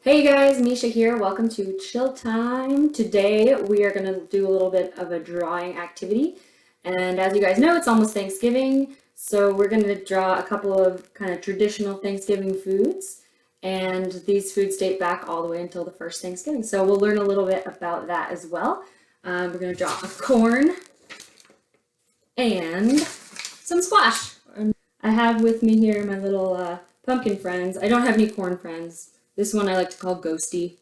Hey guys, Misha here. Welcome to Chill Time. Today we are going to do a little bit of a drawing activity. And as you guys know, it's almost Thanksgiving. So we're going to draw a couple of kind of traditional Thanksgiving foods. And these foods date back all the way until the first Thanksgiving. So we'll learn a little bit about that as well. We're going to draw a corn and some squash. I have with me here my little pumpkin friends. I don't have any corn friends. This one I like to call Ghosty.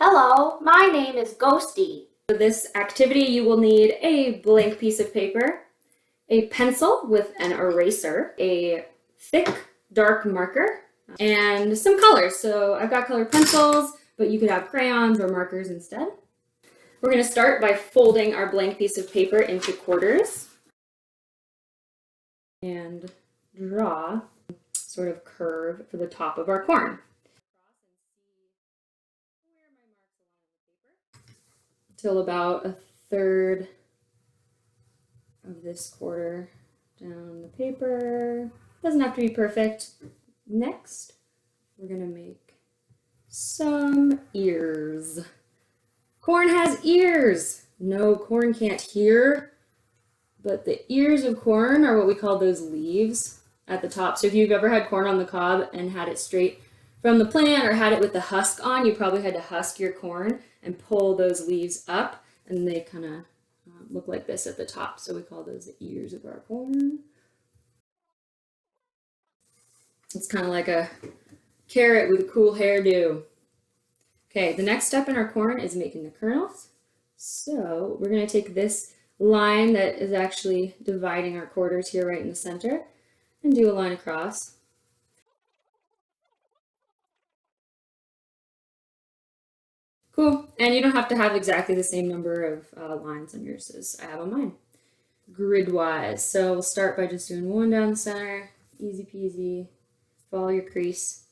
Hello, my name is Ghosty. For this activity, you will need a blank piece of paper, a pencil with an eraser, a thick, dark marker, and some colors. So I've got colored pencils, but you could have crayons or markers instead. We're going to start by folding our blank piece of paper into quarters and draw sort of curve for the top of our corn. Till about a third of this quarter down the paper. Doesn't have to be perfect. Next, we're gonna make some ears. Corn has ears. No, corn can't hear, but the ears of corn are what we call those leaves at the top. So if you've ever had corn on the cob and had it straight from the plant or had it with the husk on, you probably had to husk your corn and pull those leaves up, and they kind of look like this at the top. So we call those the ears of our corn. It's kind of like a carrot with a cool hairdo. Okay, the next step in our corn is making the kernels. So we're going to take this line that is actually dividing our quarters here right in the center and do a line across. Cool, and you don't have to have exactly the same number of lines on yours as I have on mine, grid-wise. So we'll start by just doing one down the center, easy peasy, follow your crease.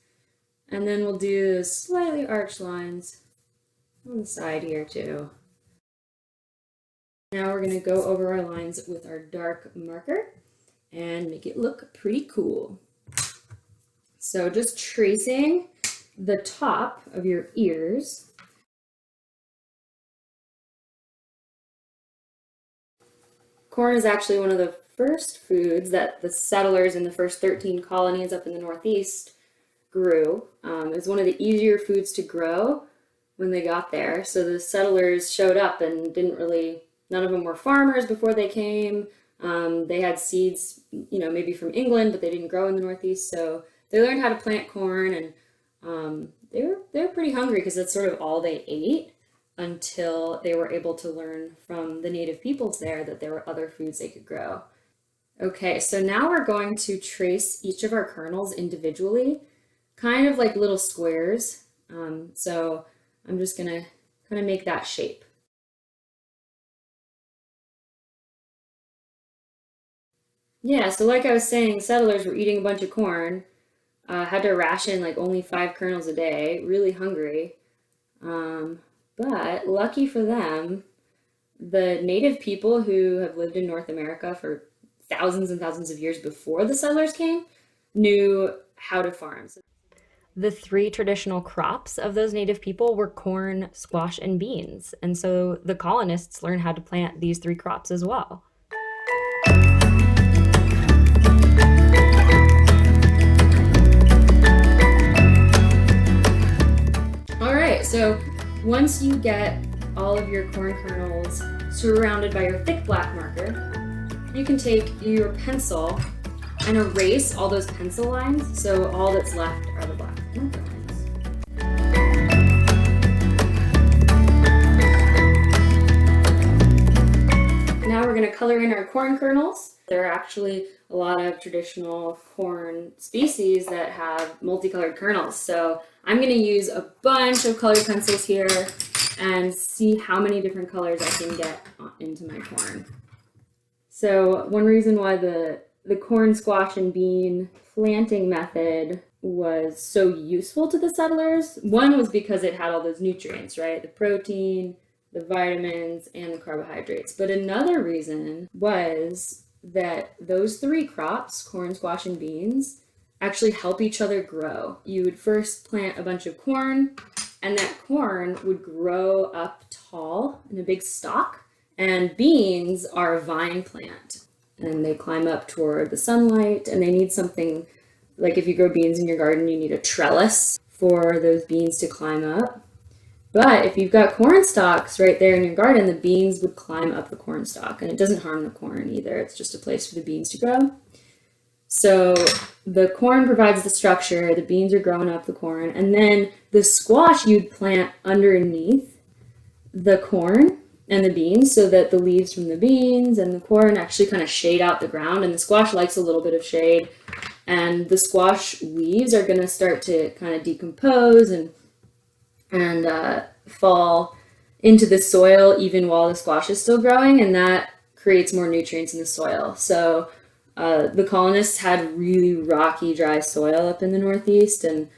And then we'll do slightly arched lines on the side here too. Now we're gonna go over our lines with our dark marker and make it look pretty cool. So just tracing the top of your ears. Corn is actually one of the first foods that the settlers in the first 13 colonies up in the Northeast grew. It was one of the easier foods to grow when they got there. So the settlers showed up and none of them were farmers before they came. They had seeds, maybe from England, but they didn't grow in the Northeast. So they learned how to plant corn, and they were pretty hungry because that's sort of all they ate, until they were able to learn from the native peoples there that there were other foods they could grow. Okay, so now we're going to trace each of our kernels individually, kind of like little squares. So I'm just gonna kind of make that shape. Yeah, so like I was saying, settlers were eating a bunch of corn, had to ration like only 5 kernels a day, really hungry. But lucky for them, the native people who have lived in North America for thousands and thousands of years before the settlers came knew how to farm. The 3 traditional crops of those native people were corn, squash, and beans. And so the colonists learned how to plant these 3 crops as well. All right, so once you get all of your corn kernels surrounded by your thick black marker, you can take your pencil and erase all those pencil lines, so all that's left are the black marker lines. Now we're going to color in our corn kernels. There are actually a lot of traditional corn species that have multicolored kernels, so I'm going to use a bunch of colored pencils here and see how many different colors I can get into my corn. So one reason why the corn, squash, and bean planting method was so useful to the settlers, one was because it had all those nutrients, right? The protein, the vitamins, and the carbohydrates. But another reason was that those 3 crops, corn, squash, and beans, actually help each other grow. You would first plant a bunch of corn, and that corn would grow up tall in a big stalk. And beans are a vine plant, and they climb up toward the sunlight, and they need something like if you grow beans in your garden, you need a trellis for those beans to climb up. But if you've got corn stalks right there in your garden, the beans would climb up the corn stalk, and it doesn't harm the corn either. It's just a place for the beans to grow. So the corn provides the structure, the beans are growing up the corn, and then the squash you'd plant underneath the corn and the beans so that the leaves from the beans and the corn actually kind of shade out the ground. And the squash likes a little bit of shade, and the squash leaves are going to start to kind of decompose and fall into the soil even while the squash is still growing, and that creates more nutrients in the soil. So the colonists had really rocky, dry soil up in the Northeast, and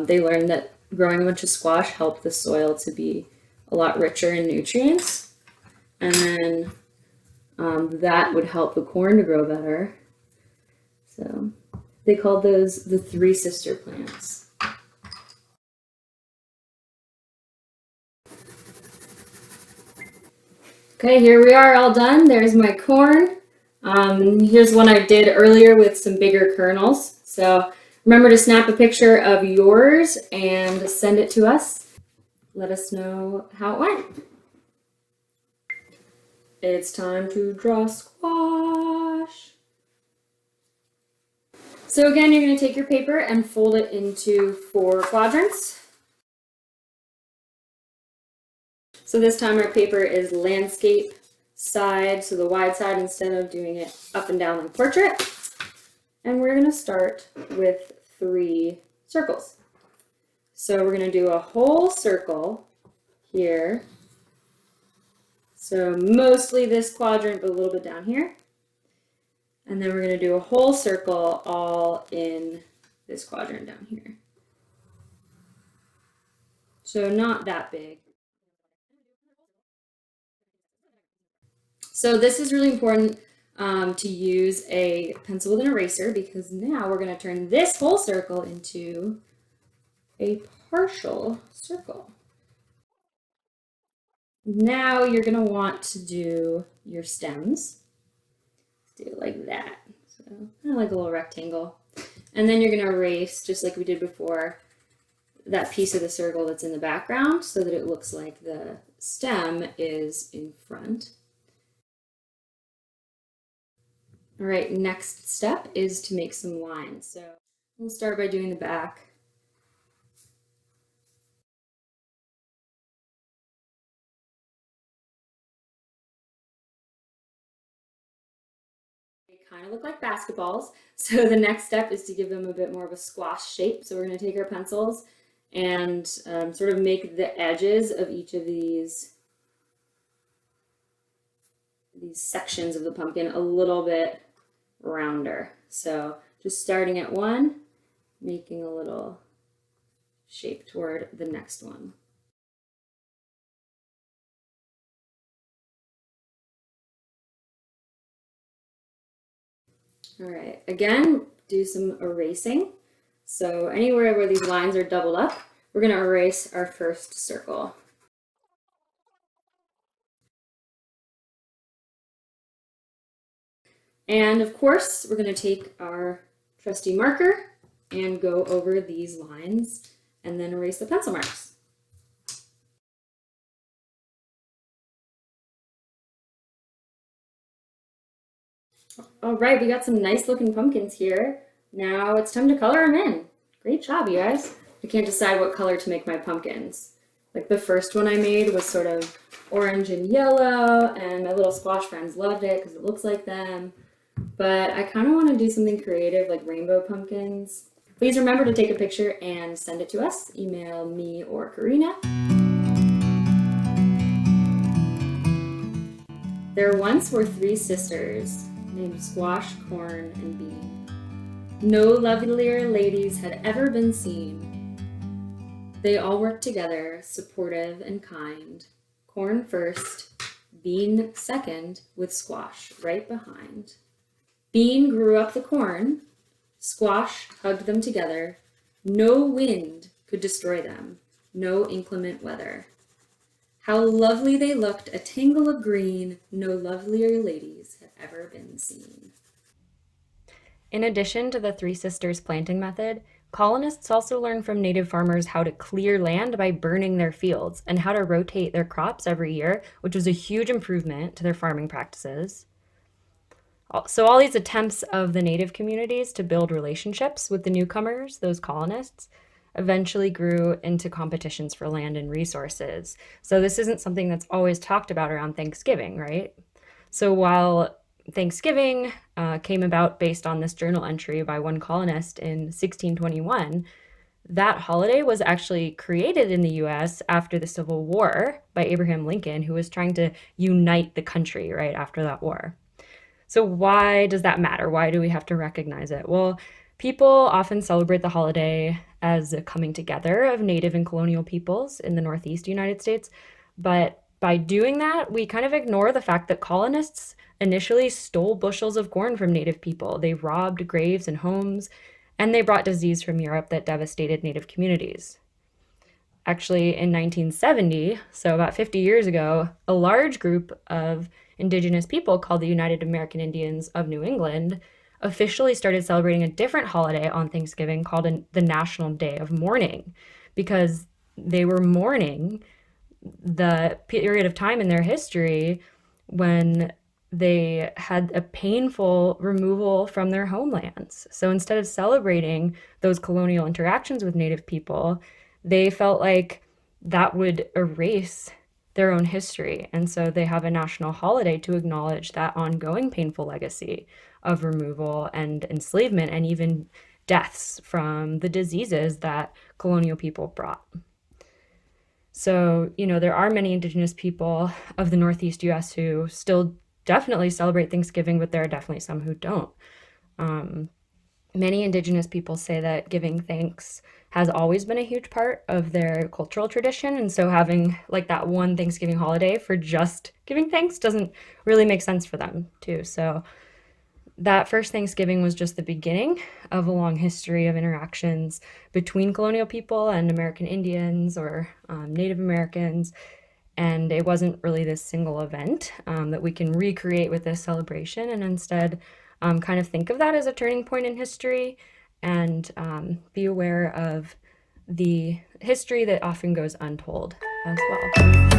they learned that growing a bunch of squash helped the soil to be a lot richer in nutrients, and then that would help the corn to grow better. So they called those the three sister plants. Okay, here we are all done. There's my corn. Here's one I did earlier with some bigger kernels. So remember to snap a picture of yours and send it to us. Let us know how it went. It's time to draw squash. So again, you're going to take your paper and fold it into 4 quadrants. So this time our paper is landscape side, so the wide side instead of doing it up and down like portrait. And we're going to start with 3 circles. So we're going to do a whole circle here. So mostly this quadrant, but a little bit down here. And then we're going to do a whole circle all in this quadrant down here. So not that big. So this is really important to use a pencil with an eraser, because now we're going to turn this whole circle into a partial circle. Now you're going to want to do your stems. Do it like that. So kind of like a little rectangle. And then you're going to erase, just like we did before, that piece of the circle that's in the background so that it looks like the stem is in front. All right, next step is to make some lines. So we'll start by doing the back. They kind of look like basketballs. So the next step is to give them a bit more of a squash shape. So we're going to take our pencils and sort of make the edges of each of these sections of the pumpkin a little bit rounder. So just starting at one, making a little shape toward the next one. All right, again, do some erasing. So anywhere where these lines are doubled up, we're going to erase our first circle. And of course, we're going to take our trusty marker and go over these lines and then erase the pencil marks. All right, we got some nice looking pumpkins here. Now it's time to color them in. Great job, you guys. I can't decide what color to make my pumpkins. Like the first one I made was sort of orange and yellow, and my little squash friends loved it because it looks like them. But I kind of want to do something creative like rainbow pumpkins. Please remember to take a picture and send it to us. Email me or Karina. There once were 3 sisters named Squash, Corn, and Bean. No lovelier ladies had ever been seen. They all worked together, supportive and kind. Corn first, Bean second, with Squash right behind. Bean grew up the corn, Squash hugged them together. No wind could destroy them, no inclement weather. How lovely they looked, a tangle of green, no lovelier ladies have ever been seen. In addition to the Three Sisters planting method, colonists also learned from native farmers how to clear land by burning their fields and how to rotate their crops every year, which was a huge improvement to their farming practices. So, all these attempts of the native communities to build relationships with the newcomers, those colonists, eventually grew into competitions for land and resources. So, this isn't something that's always talked about around Thanksgiving, right? So, while Thanksgiving came about based on this journal entry by one colonist in 1621, that holiday was actually created in the US after the Civil War by Abraham Lincoln, who was trying to unite the country right after that war. So, why does that matter? Why do we have to recognize it? Well, people often celebrate the holiday as a coming together of native and colonial peoples in the Northeast United States. But by doing that, we kind of ignore the fact that colonists initially stole bushels of corn from native people. They robbed graves and homes, and they brought disease from Europe that devastated native communities. Actually, in 1970, so about 50 years ago, a large group of indigenous people called the United American Indians of New England officially started celebrating a different holiday on Thanksgiving called the National Day of Mourning, because they were mourning the period of time in their history when they had a painful removal from their homelands. So instead of celebrating those colonial interactions with Native people, they felt like that would erase their own history. And so they have a national holiday to acknowledge that ongoing painful legacy of removal and enslavement and even deaths from the diseases that colonial people brought. So, there are many indigenous people of the Northeast US who still definitely celebrate Thanksgiving, but there are definitely some who don't. Many indigenous people say that giving thanks has always been a huge part of their cultural tradition. And so having like that one Thanksgiving holiday for just giving thanks doesn't really make sense for them too. So that first Thanksgiving was just the beginning of a long history of interactions between colonial people and American Indians or Native Americans. And it wasn't really this single event that we can recreate with this celebration, and instead kind of think of that as a turning point in history and be aware of the history that often goes untold as well.